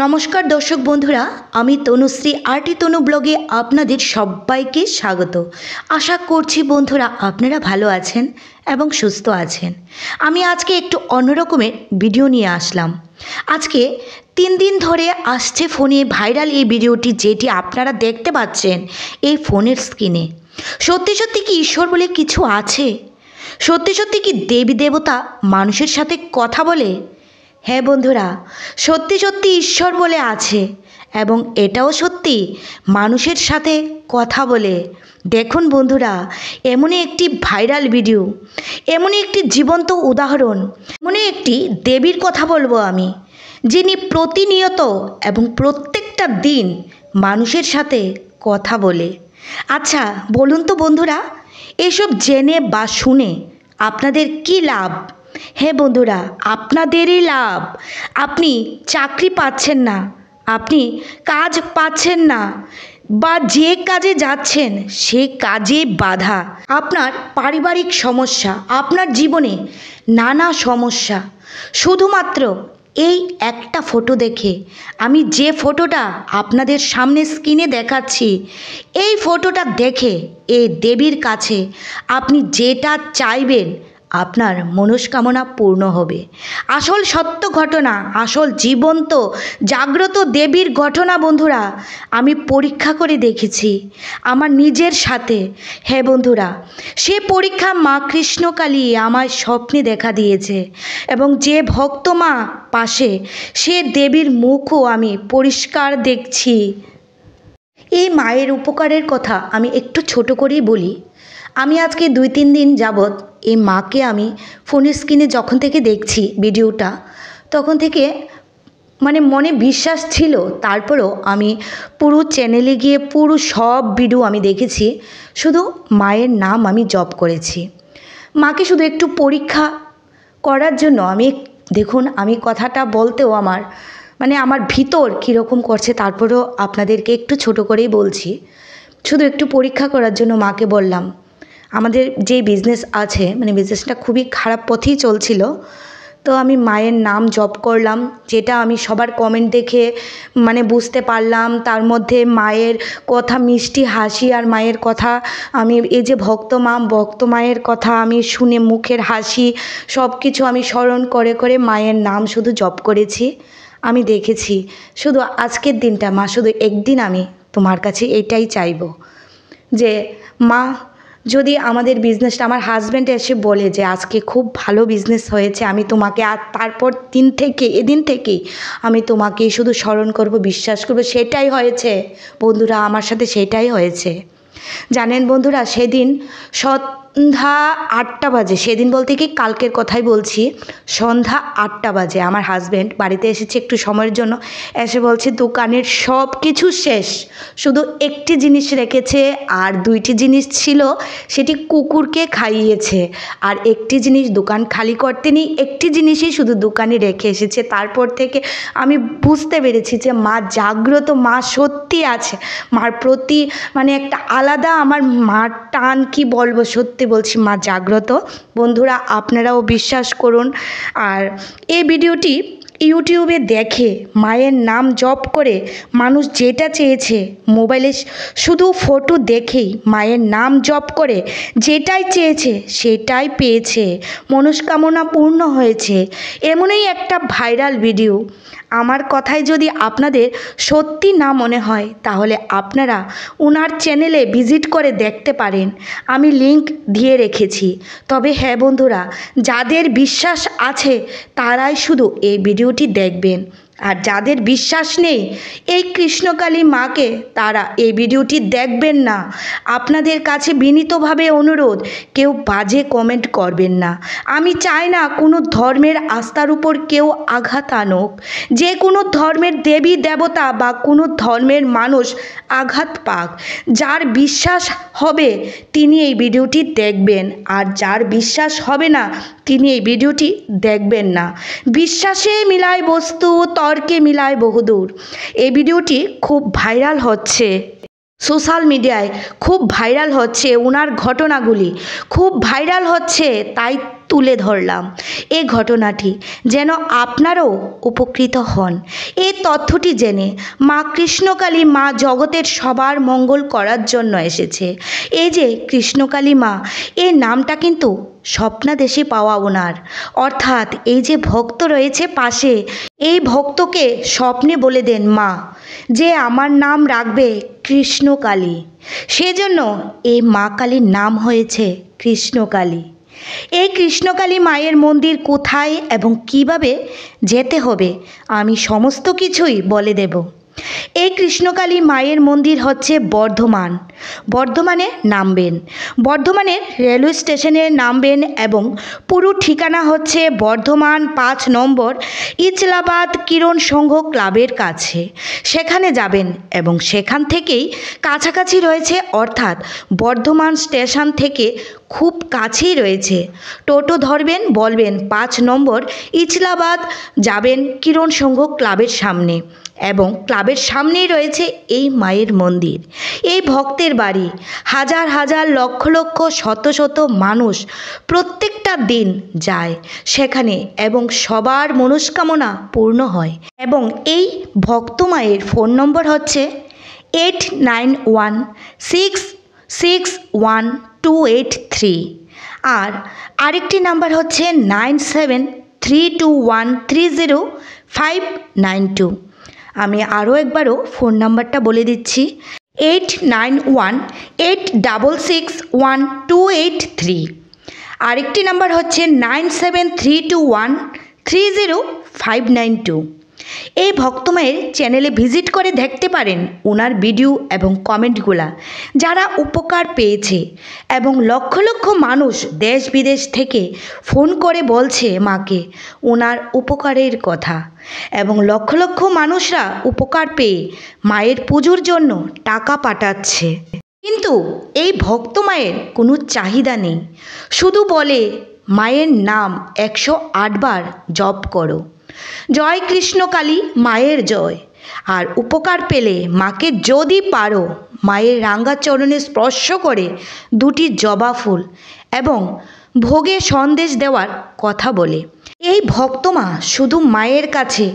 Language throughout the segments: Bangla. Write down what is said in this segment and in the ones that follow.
নমস্কার দর্শক বন্ধুরা, আমি তনুশ্রী আরটি তনু ব্লগে আপনাদের সবাইকে স্বাগত। আশা করছি বন্ধুরা আপনারা ভালো আছেন এবং সুস্থ আছেন। আমি আজকে একটু অন্যরকমের ভিডিও নিয়ে আসলাম। আজকে 3 দিন ধরে আসছে ফোনে ভাইরাল এই ভিডিওটি, যেটি আপনারা দেখতে পাচ্ছেন এই ফোনের স্ক্রিনে। সত্যি সত্যি কি ঈশ্বর বলে কিছু আছে? সত্যি সত্যি কি দেবী দেবতা মানুষের সাথে কথা বলে? হ্যাঁ বন্ধুরা, সত্যি সত্যি ঈশ্বর বলে আছে এবং এটাও সত্যি মানুষের সাথে কথা বলে। দেখুন বন্ধুরা, এমনই একটি ভাইরাল ভিডিও, এমনই একটি জীবন্ত উদাহরণ, এমনই একটি দেবীর কথা বলবো আমি, যিনি প্রতিনিয়ত এবং প্রত্যেকটা দিন মানুষের সাথে কথা বলে। আচ্ছা বলুন তো বন্ধুরা, এসব জেনে বা শুনে আপনাদের কি লাভ? হ্যাঁ বন্ধুরা, আপনাদেরই লাভ। আপনি চাকরি পাচ্ছেন না, আপনি কাজ পাচ্ছেন না, বা যে কাজে যাচ্ছেন সে কাজে বাধা, আপনার পারিবারিক সমস্যা, আপনার জীবনে নানা সমস্যা, শুধুমাত্র এই একটা ফটো দেখে। আমি যে ফটোটা আপনাদের সামনে স্ক্রিনে দেখাচ্ছি, এই ফটোটা দেখে এই দেবীর কাছে আপনি যেটা চাইবেন আপনার মনস্কামনা পূর্ণ হবে। আসল সত্য ঘটনা, আসল জীবন্ত জাগ্রত দেবীর ঘটনা বন্ধুরা, আমি পরীক্ষা করে দেখেছি আমার নিজের সাথে। হ্যাঁ বন্ধুরা, সে পরীক্ষা মা কৃষ্ণকালী আমায় স্বপ্নে দেখা দিয়েছে এবং যে ভক্ত মা পাশে, সে দেবীর মুখও আমি পরিষ্কার দেখছি। এই মায়ের উপকারের কথা আমি একটু ছোট করেই বলি। আমি আজকে 2-3 দিন যাবৎ এই মাকে আমি ফোনের স্ক্রিনে যখন থেকে দেখছি ভিডিওটা, তখন থেকে মনে বিশ্বাস ছিল। তারপরও আমি পুরো চ্যানেলে গিয়ে পুরো সব ভিডিও আমি দেখেছি, শুধু মায়ের নাম আমি জপ করেছি। মাকে শুধু একটু পরীক্ষা করার জন্য আমি, দেখুন আমি কথাটা বলতেও আমার ভিতর কীরকম করছে, তারপরেও আপনাদেরকে একটু ছোট করেই বলছি। শুধু একটু পরীক্ষা করার জন্য মাকে বললাম, আমাদের যে বিজনেস আছে, বিজনেসটা খুবই খারাপ পথেই চলছিল, তো আমি মায়ের নাম জপ করলাম, যেটা আমি সবার কমেন্ট দেখে বুঝতে পারলাম। তার মধ্যে মায়ের কথা, মিষ্টি হাসি, আর মায়ের কথা, আমি এই যে ভক্ত মায়ের কথা আমি শুনে মুখের হাসি সব কিছু আমি স্মরণ করে করে মায়ের নাম শুধু জপ করেছি। আমি দেখেছি শুধু আজকের দিনটা, মা শুধু একদিন আমি তোমার কাছে এটাই চাইব যে মা, যদি আমাদের বিজনেসটা, আমার হাজব্যান্ড এসে বলে যে আজকে খুব ভালো বিজনেস হয়েছে, আমি তোমাকে, আর তারপর এদিন থেকেই আমি তোমাকে শুধু স্মরণ করব, বিশ্বাস করব, সেটাই হয়েছে বন্ধুরা, আমার সাথে সেটাই হয়েছে। জানেন বন্ধুরা, সেদিন সন্ধ্যা 8টা বাজে, সেদিন বলতে কি কালকের কথাই বলছি, সন্ধ্যা 8টা বাজে আমার হাজব্যান্ড বাড়িতে এসেছে একটু সময়ের জন্য, এসে বলছে দোকানের সব কিছু শেষ, শুধু একটি জিনিস রেখেছে, আর 2টি জিনিস ছিল সেটি কুকুরকে খাইয়েছে, আর একটি জিনিস দোকান খালি করতে নেই, একটি জিনিসই শুধু দোকানে রেখে এসেছে। তারপর থেকে আমি বুঝতে পেরেছি যে মা জাগ্রত, মা সত্যি আছে, মার প্রতি একটা আলাদা আমার মার টান, কি বলবো, সত্যি বলছি মা জাগ্রত। বন্ধুরা আপনারাও বিশ্বাস করুন। আর এই ভিডিওটি ইউটিউবে দেখে মায়ের নাম জপ করে মানুষ যেটা চেয়েছে, মোবাইলে শুধু ফটো দেখেই মায়ের নাম জপ করে যেটাই চেয়েছে সেটাই পেয়েছে, মনস্কামনা পূর্ণ হয়েছে। এমনই একটা ভাইরাল ভিডিও। আমার কথায় যদি আপনাদের সত্যি না মনে হয়, তাহলে আপনারা ওনার চ্যানেলে ভিজিট করে দেখতে পারেন, আমি লিংক দিয়ে রেখেছি। তবে হ্যাঁ বন্ধুরা, যাদের বিশ্বাস আছে তারাই শুধু এই ভিডিওটি দেখবেন, আর যাদের বিশ্বাস নেই এই কৃষ্ণকালী মাকে, তারা এই ভিডিওটি দেখবেন না। আপনাদের কাছে বিনীতভাবে অনুরোধ, কেউ বাজে কমেন্ট করবেন না। আমি চাই না কোনো ধর্মের আস্থার উপর কেউ আঘাত আনুক, যে কোনো ধর্মের দেবী দেবতা বা কোনো ধর্মের মানুষ আঘাত পাক। যার বিশ্বাস হবে তিনি এই ভিডিওটি দেখবেন, আর যার বিশ্বাস হবে না তিনি এই ভিডিওটি দেখবেন না। বিশ্বাসে মিলায় বস্তু, তর্কে মিলায় বহুদূর। এই ভিডিওটি খুব ভাইরাল হচ্ছে, সোশ্যাল মিডিয়ায় খুব ভাইরাল হচ্ছে, ওনার ঘটনাগুলি খুব ভাইরাল হচ্ছে, তাই তুলে ধরলাম এই ঘটনাটি, যেন আপনারাও উপকৃত হন। এই তথ্যটি জেনে মা কৃষ্ণকালী মা জগতের সবার মঙ্গল করার জন্য এসেছে। এই যে কৃষ্ণকালী মা, এই নামটা কিন্তু স্বপ্নাদেশে পাওয়া ওনার, অর্থাৎ এই যে ভক্ত রয়েছে পাশে, এই ভক্তকে স্বপ্নে বলে দেন মা যে আমার নাম রাখবে কৃষ্ণকালী। সেজন্য এই মা কালীর নাম হয়েছে কৃষ্ণকালী। এই কৃষ্ণকালী মায়ের মন্দির কোথায় এবং কিভাবে যেতে হবে আমি সমস্ত কিছুই বলে দেব। এই কৃষ্ণকালী মায়ের মন্দির হচ্ছে বর্ধমানে নামবেন, বর্ধমানের রেলওয়ে স্টেশনে নামবেন এবং পুরো ঠিকানা হচ্ছে বর্ধমান 5 নম্বর ইচলাবাদ কিরণ সংঘ ক্লাবের কাছে। সেখানে যাবেন এবং সেখান থেকেই কাছাকাছি রয়েছে, অর্থাৎ বর্ধমান স্টেশন থেকে খুব কাছেই রয়েছে। টোটো ধরবেন, বলবেন 5 নম্বর ইচলাবাদ যাবেন কিরণ সংঘ ক্লাবের সামনে, এবং ক্লাবের সামনেই রয়েছে এই মায়ের মন্দির। এই ভক্তের বাড়ি হাজার হাজার লক্ষ লক্ষ শত শত মানুষ প্রত্যেকটা দিন যায় সেখানে এবং সবার মনস্কামনা পূর্ণ হয়। এবং এই ভক্ত মায়ের ফোন নম্বর হচ্ছে 89166128 আর আরেকটি নাম্বার হচ্ছে 9732130592। আমি আরও একবারও ফোন নাম্বারটা বলে দিচ্ছি, 8918661283। আরেকটি নাম্বার হচ্ছে 9732130592। এই ভক্তমায়ের চ্যানেলে ভিজিট করে দেখতে পারেন ওনার ভিডিও এবং কমেন্টগুলা, যারা উপকার পেয়েছে। এবং লক্ষ লক্ষ মানুষ দেশ বিদেশ থেকে ফোন করে বলছে মাকে ওনার উপকারের কথা, এবং লক্ষ লক্ষ মানুষরা উপকার পেয়ে মায়ের পুজোর জন্য টাকা পাঠাচ্ছে। কিন্তু এই ভক্ত মায়ের কোনো চাহিদা নেই, শুধু বলে মায়ের নাম 108 বার জপ করো, জয় কৃষ্ণকালী মায়ের জয়। আর উপকার পেলে মাকে যদি পারো মায়ের রাঙ্গা চরণে স্পর্শ করে 2টি জবা ফুল এবং ভোগে সন্দেশ দেওয়ার কথা বলে। এই ভক্তমা শুধু মায়ের কাছে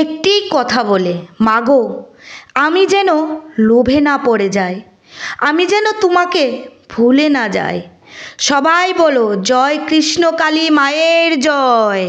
একটিই কথা বলে, মাগো আমি যেন লোভে না পড়ে যাই, আমি যেন তোমাকে ভুলে না যাই। সবাই বলো জয় কৃষ্ণকালী মায়ের জয়।